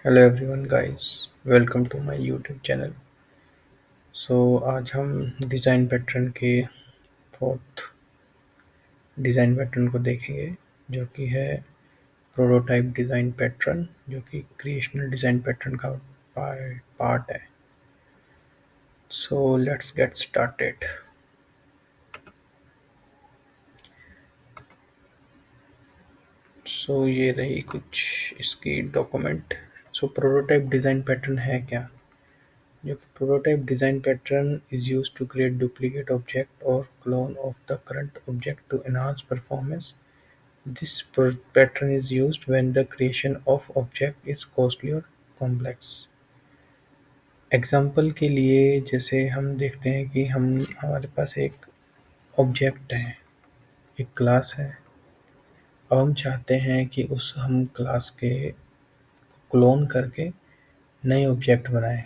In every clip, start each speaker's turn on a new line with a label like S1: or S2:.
S1: Hello everyone guys, welcome to my YouTube channel. आज हम design pattern के fourth design pattern को देखेंगे, जो कि है प्रोटोटाइप डिज़ाइन पैटर्न, जो कि क्रिएशनल डिज़ाइन पैटर्न का पार्ट है। Let's get started. ये रही कुछ इसकी डॉक्यूमेंट। प्रोटोटाइप डिज़ाइन पैटर्न है क्या? The prototype design pattern is used to create duplicate object or clone of the current object to enhance performance. This pattern is used when the creation of object is costly or complex. Example के लिए जैसे हम देखते हैं कि हमारे पास एक object है, एक क्लास है। अब हम चाहते हैं कि उस हम क्लास के क्लोन करके नए ऑब्जेक्ट बनाएं,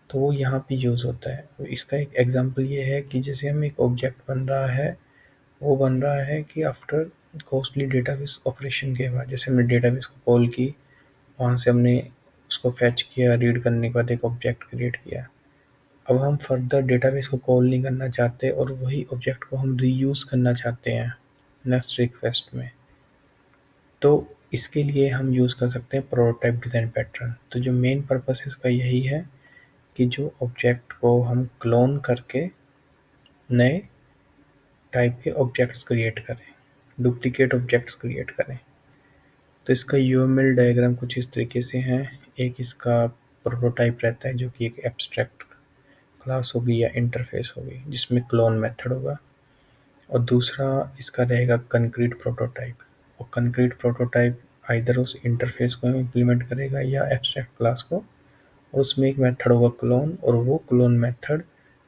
S1: तो वो यहाँ पे यूज़ होता है। तो इसका एक एग्जांपल ये है कि जैसे हम एक ऑब्जेक्ट बन रहा है, वो बन रहा है कि आफ्टर कॉस्टली डेटाबेस ऑपरेशन के बाद, जैसे हमने डेटाबेस को कॉल की, वहाँ से हमने उसको फैच किया, रीड करने के बाद एक ऑब्जेक्ट क्रिएट किया। अब हम फर्दर डेटाबेस को कॉल नहीं करना चाहते और वही ऑब्जेक्ट को हम रीयूज़ करना चाहते हैं नेक्स्ट रिक्वेस्ट में। तो इसके लिए हम यूज़ कर सकते हैं प्रोटोटाइप डिज़ाइन पैटर्न। तो जो मेन पर्पस इसका यही है कि जो ऑब्जेक्ट को हम क्लोन करके नए टाइप के ऑब्जेक्ट्स क्रिएट करें, डुप्लीकेट ऑब्जेक्ट्स क्रिएट करें। तो इसका यूएमएल डायग्राम कुछ इस तरीके से है। एक इसका प्रोटोटाइप रहता है, जो कि एक एब्स्ट्रैक्ट क्लास होगी या इंटरफेस होगी, जिसमें क्लोन मेथड होगा। और दूसरा इसका रहेगा कंक्रीट प्रोटोटाइप। और कंक्रीट प्रोटोटाइप आइदर उस इंटरफेस को इम्प्लीमेंट करेगा या एब्स्ट्रैक्ट क्लास को, और उसमें एक मेथड होगा क्लोन, और वो क्लोन मेथड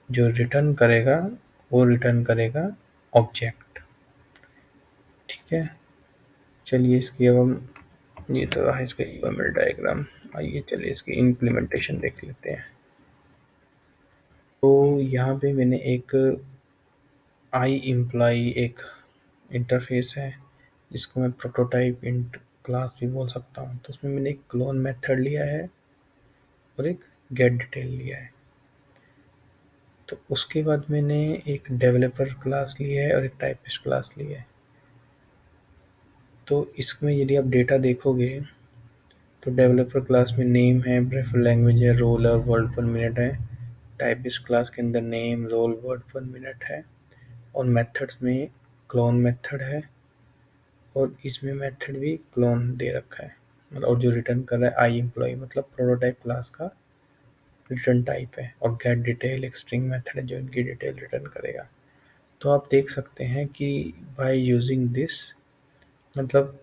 S1: जो रिटर्न करेगा, वो रिटर्न करेगा ऑब्जेक्ट। ठीक है, चलिए इसकी अब हम ये तो रहा इसका यूएमएल डायग्राम। आइए चलिए इसकी इम्प्लीमेंटेशन देख लेते हैं। तो यहाँ पे मैंने एक आई एम्प्लॉई एक इंटरफेस है, जिसको मैं प्रोटोटाइप इंट क्लास भी बोल सकता हूँ। तो उसमें मैंने एक क्लोन मेथड लिया है और एक गेट डिटेल लिया है। तो उसके बाद मैंने एक डेवलपर क्लास लिया है और एक टाइपिस्ट क्लास लिया है। तो इसमें यदि आप डेटा देखोगे, तो डेवलपर क्लास में नेम है, प्रेफर लैंग्वेज है, रोल और वर्ड पर मिनट है। टाइपिस्ट क्लास के अंदर name, role, word per minute है। और मेथड्स में क्लोन मेथड है, और इसमें मेथड भी क्लोन दे रखा है। मतलब और जो रिटर्न कर रहा है आई एम्प्लॉय, मतलब प्रोटोटाइप क्लास का रिटर्न टाइप है। और गेट डिटेल एक स्ट्रिंग मेथड है, जो इनकी डिटेल रिटर्न करेगा। तो आप देख सकते हैं कि बाय यूजिंग दिस, मतलब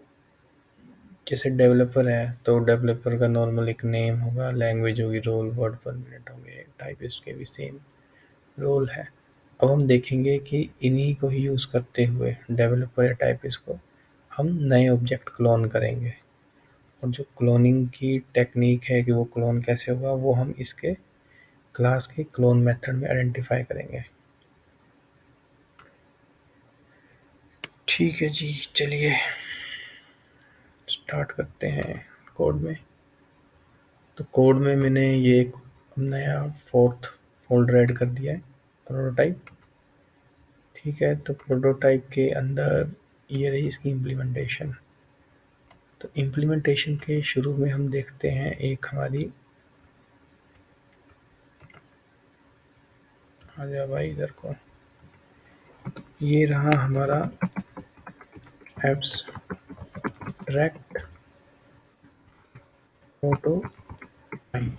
S1: जैसे डेवलपर है तो डेवलपर का नॉर्मल एक नेम होगा, लैंग्वेज होगी, रोल, वर्ड पर मिनट होंगे। टाइपिस्ट के भी सेम रोल है। अब हम देखेंगे कि इन्हीं को ही यूज़ करते हुए डेवलपर या टाइपिस्ट को हम नए ऑब्जेक्ट क्लोन करेंगे। और जो क्लोनिंग की टेक्निक है कि वो क्लोन कैसे होगा, वो हम इसके क्लास के क्लोन मेथड में आइडेंटिफाई करेंगे। ठीक है जी, चलिए स्टार्ट करते हैं कोड में। तो कोड में मैंने ये एक नया फोर्थ फोल्डर ऐड कर दिया है, प्रोटोटाइप। ठीक है, तो प्रोटोटाइप के अंदर ये रही इसकी इम्प्लीमेंटेशन। तो इम्प्लीमेंटेशन के शुरू में हम देखते हैं एक हमारी, आ जा भाई इधर को, ये रहा हमारा एब्स्ट्रैक्ट प्रोटोटाइप। ये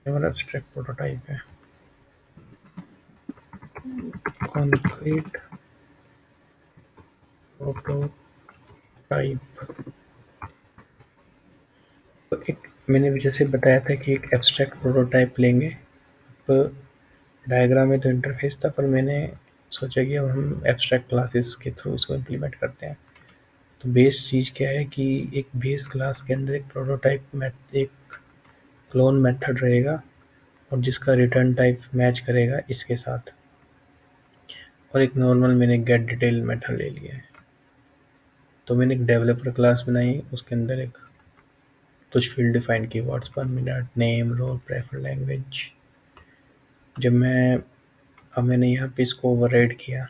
S1: हमारा एब्स्ट्रैक्ट प्रोटोटाइप है। Concrete prototype. तो एक मैंने जैसे बताया था कि एक एब्स्ट्रैक्ट प्रोटोटाइप लेंगे। तो डायग्राम में तो इंटरफेस था, पर मैंने सोचा कि अब हम एब्स्ट्रैक्ट क्लासेस के थ्रू इसको इम्प्लीमेंट करते हैं। तो बेस चीज़ क्या है कि एक बेस क्लास के अंदर एक प्रोटोटाइप एक क्लोन मेथड रहेगा, और जिसका रिटर्न टाइप मैच करेगा इसके साथ। और एक नॉर्मल मैंने गेट डिटेल मेथड ले लिया है। तो मैंने एक डेवलपर क्लास बनाई, उसके अंदर एक कुछ field defined keywords per minute, name, role, prefer language. जब मैं अब मैंने यहाँ पे इसको ओवरराइड किया,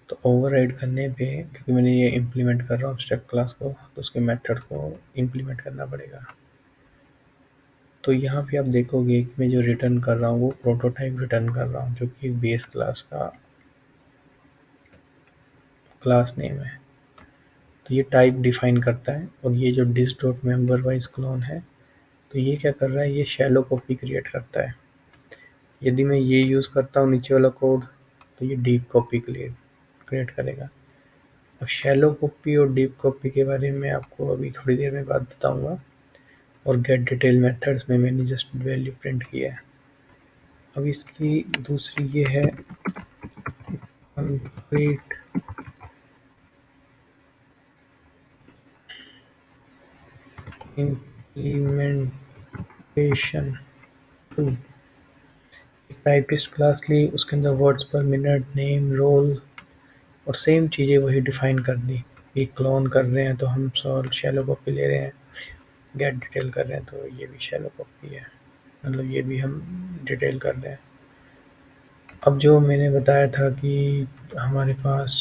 S1: तो ओवरराइड करने पे क्योंकि मैंने ये इम्प्लीमेंट कर रहा हूँ स्टेप क्लास को, तो उसके मेथड को इम्प्लीमेंट करना पड़ेगा। तो यहाँ पे आप देखोगे कि मैं जो रिटर्न कर रहा हूँ वो प्रोटोटाइप रिटर्न कर रहा हूँ, जो कि बेस क्लास का क्लास नेम है। तो ये टाइप डिफाइन करता है, और ये जो this dot memberwise clone है, तो ये क्या कर रहा है, ये शैलो कॉपी क्रिएट करता है। यदि मैं ये यूज़ करता हूँ नीचे वाला कोड, तो ये डीप कॉपी क्रिएट करेगा। अब शैलो कॉपी और डीप कॉपी के बारे में आपको अभी थोड़ी देर में बात बताऊंगा। और गेट डिटेल मेथड्स में मैंने जस्ट वैल्यू प्रिंट किया है। अब इसकी दूसरी ये है कंक्रीट इम्प्लीमेंटेशन टू। एक टाइपिस्ट क्लास ली, उसके अंदर words per minute, name, role और सेम चीज़ें वही डिफाइन कर दी। ये क्लोन कर रहे हैं तो हम सॉल्व शैलो कॉपी ले रहे हैं, गेट डिटेल कर रहे हैं तो ये भी शैलो कॉपी है, मतलब ये भी हम डिटेल कर रहे हैं। अब जो मैंने बताया था कि हमारे पास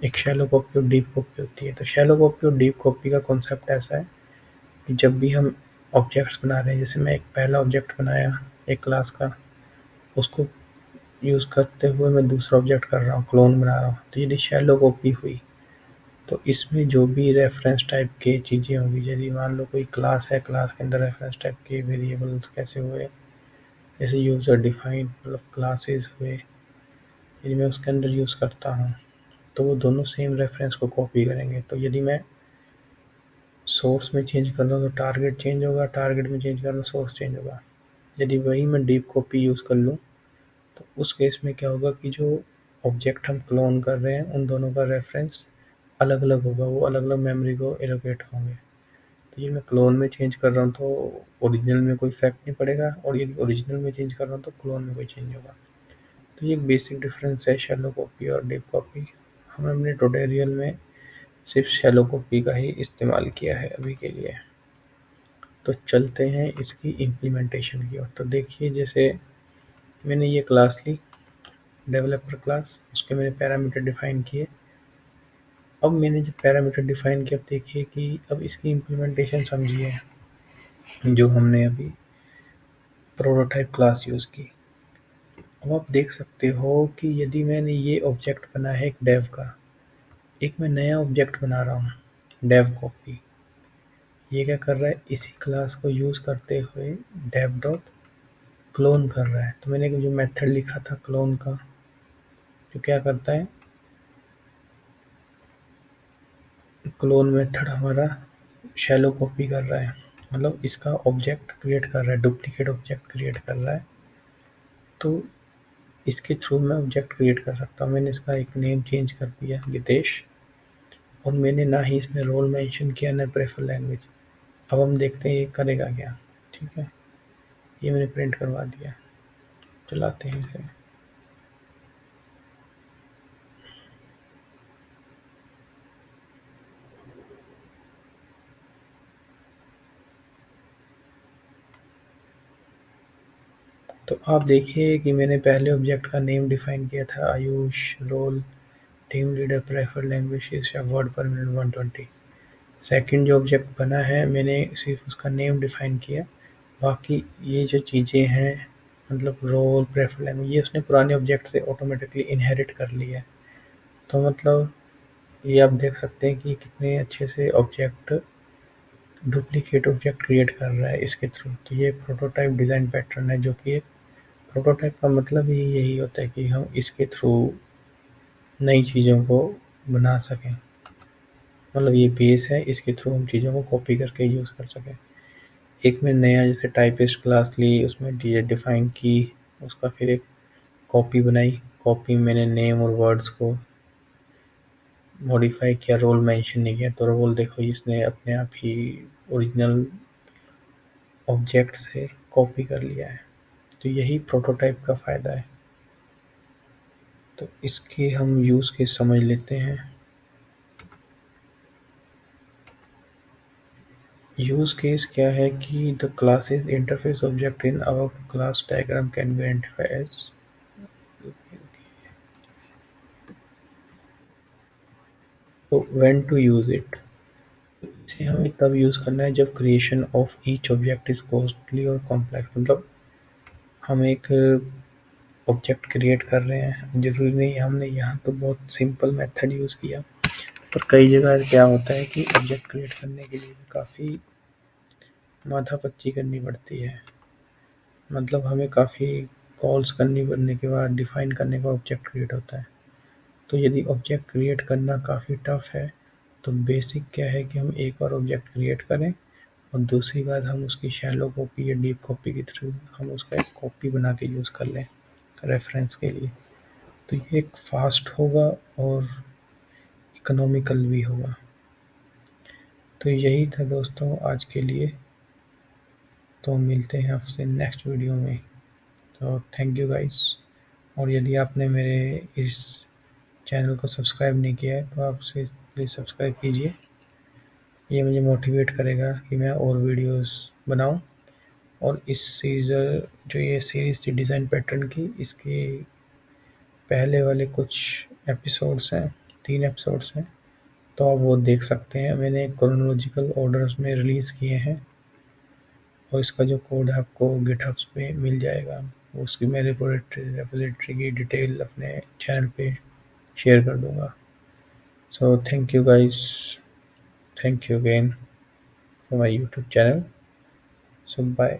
S1: एक शैलो कॉपी और डीप कॉपी होती है, तो शैलो कॉपी और डीप कॉपी का कॉन्सेप्ट ऐसा है कि जब भी हम ऑब्जेक्ट्स बना रहे हैं, जैसे मैं एक पहला ऑब्जेक्ट बनाया एक क्लास का, उसको यूज़ करते हुए मैं दूसरा ऑब्जेक्ट कर रहा हूँ, क्लोन बना रहा हूँ, तो यदि शैलो कॉपी हुई तो इसमें जो भी रेफरेंस टाइप के चीज़ें होंगी, यदि मान लो कोई क्लास है, क्लास के अंदर रेफरेंस टाइप के वेरिएबल्स कैसे हुए, जैसे यूज़र डिफाइन मतलब क्लासेस हुए, यदि मैं उसके अंदर यूज़ करता हूँ तो वो दोनों सेम रेफरेंस को कॉपी करेंगे। तो यदि मैं सोर्स में चेंज कर रहा हूँ तो टारगेट चेंज होगा, टारगेट में चेंज कर रहा हूँ सोर्स चेंज होगा। यदि वही मैं डीप कॉपी यूज़ कर लूँ तो उस केस में क्या होगा कि जो ऑब्जेक्ट हम क्लोन कर रहे हैं उन दोनों का रेफरेंस अलग अलग होगा, वो अलग अलग मेमोरी को एलोकेट होंगे। तो ये मैं क्लोन में चेंज कर रहा हूँ तो ओरिजिनल में कोई इफेक्ट नहीं पड़ेगा, और यदि ओरिजिनल में चेंज कर रहा हूँ तो क्लोन में कोई चेंज होगा। तो ये एक बेसिक डिफरेंस है शैलो कॉपी और डीप कॉपी। हमने अपने ट्यूटोरियल में सिर्फ शैलो कॉपी का ही इस्तेमाल किया है अभी के लिए। तो चलते हैं इसकी इम्प्लीमेंटेशन की ओर। तो देखिए, जैसे मैंने ये क्लास ली डेवलपर क्लास, उसके मैंने पैरामीटर डिफाइन किए। अब मैंने जब पैरामीटर डिफाइन किया, अब देखिए कि अब इसकी इम्प्लीमेंटेशन समझिए, जो हमने अभी प्रोटोटाइप क्लास यूज़ की। अब आप देख सकते हो कि यदि मैंने ये ऑब्जेक्ट बना है एक डेव का, एक मैं नया ऑब्जेक्ट बना रहा हूँ डेव कॉपी, ये क्या कर रहा है, इसी क्लास को यूज़ करते हुए डेव डॉट क्लोन कर रहा है। तो मैंने जो मेथड लिखा था क्लोन का, जो क्या करता है, क्लोन मेथड हमारा शैलो कॉपी कर रहा है, मतलब इसका ऑब्जेक्ट क्रिएट कर रहा है, डुप्लीकेट ऑब्जेक्ट क्रिएट कर रहा है। तो इसके थ्रू मैं ऑब्जेक्ट क्रिएट कर सकता हूँ। मैंने इसका एक नेम चेंज कर दिया गितेश, और मैंने ना ही इसमें रोल मेंशन किया ना प्रेफर लैंग्वेज। अब हम देखते हैं ये करेगा क्या। ठीक है, ये मैंने प्रिंट करवा दिया, चलाते हैं इसे। तो आप देखिए कि मैंने पहले ऑब्जेक्ट का नेम डिफाइन किया था Ayush, role, team leader, prefer language या वर्ड पर मिनट 120। सेकंड जो ऑब्जेक्ट बना है मैंने सिर्फ उसका नेम डिफाइन किया, बाकी ये जो चीज़ें हैं मतलब रोल, प्रेफर लैंग्वेज, ये उसने पुराने ऑब्जेक्ट से ऑटोमेटिकली इनहेरिट कर लिया है। तो मतलब ये आप देख सकते हैं कि कितने अच्छे से ऑब्जेक्ट डुप्लीकेट ऑब्जेक्ट क्रिएट कर रहा है इसके थ्रू। तो ये प्रोटोटाइप डिज़ाइन पैटर्न है, जो कि एक प्रोटोटाइप का मतलब ही यही होता है कि हम इसके थ्रू नई चीज़ों को बना सकें, मतलब ये बेस है, इसके थ्रू हम चीज़ों को कॉपी करके यूज़ कर सकें। एक में नया जैसे टाइपिस्ट क्लास ली, उसमें डी डिफाइन की, उसका फिर एक कॉपी बनाई, कॉपी में मैंने नेम और वर्ड्स को मॉडिफाई किया, रोल मेंशन नहीं किया, तो रोल देखो इसने अपने आप ही ओरिजिनल ऑब्जेक्ट से कॉपी कर लिया है। तो यही प्रोटोटाइप का फ़ायदा है। तो इसके हम यूज़ केस समझ लेते हैं। यूज़ केस क्या है कि the classes interface object in our class diagram can be identified as. तो व्हेन टू यूज़ इट, इसे हमें तब यूज़ करना है जब creation of each object is costly और कॉम्प्लेक्स। मतलब हम एक ऑब्जेक्ट क्रिएट कर रहे हैं, जरूरी नहीं हमने यहाँ तो बहुत सिंपल मेथड यूज़ किया, पर कई जगह क्या होता है कि ऑब्जेक्ट क्रिएट करने के लिए काफ़ी माथापच्ची करनी पड़ती है। मतलब हमें काफ़ी कॉल्स करनी पड़ने के बाद डिफाइन करने का ऑब्जेक्ट क्रिएट होता है। तो यदि ऑब्जेक्ट क्रिएट करना काफ़ी टफ है, तो बेसिक क्या है कि हम एक बार ऑब्जेक्ट क्रिएट करें और दूसरी बार हम उसकी शैलो कॉपी या डीप कॉपी के थ्रू हम उसका एक कॉपी बना के यूज़ कर लें रेफरेंस के लिए। तो ये एक फास्ट होगा और इकोनॉमिकल भी होगा। तो यही था दोस्तों आज के लिए। तो मिलते हैं आपसे नेक्स्ट वीडियो में। तो थैंक यू गाइस। और यदि आपने मेरे इस चैनल को सब्सक्राइब नहीं किया है तो आप उसे प्लीज़ सब्सक्राइब कीजिए। ये मुझे मोटिवेट करेगा कि मैं और वीडियोस बनाऊं। और इस जो ये सीरीज़ थी डिज़ाइन पैटर्न की, इसके पहले वाले कुछ एपिसोड्स हैं, 3 एपिसोड्स हैं, तो आप वो देख सकते हैं। मैंने क्रोनोलॉजिकल ऑर्डर्स में रिलीज़ किए हैं और इसका जो कोड है आपको गिटहब्स पे मिल जाएगा। उसकी मैं रेपॉजिटरी की डिटेल अपने चैनल पे शेयर कर दूंगा। So thank you guys, thank you again for my YouTube channel. So bye.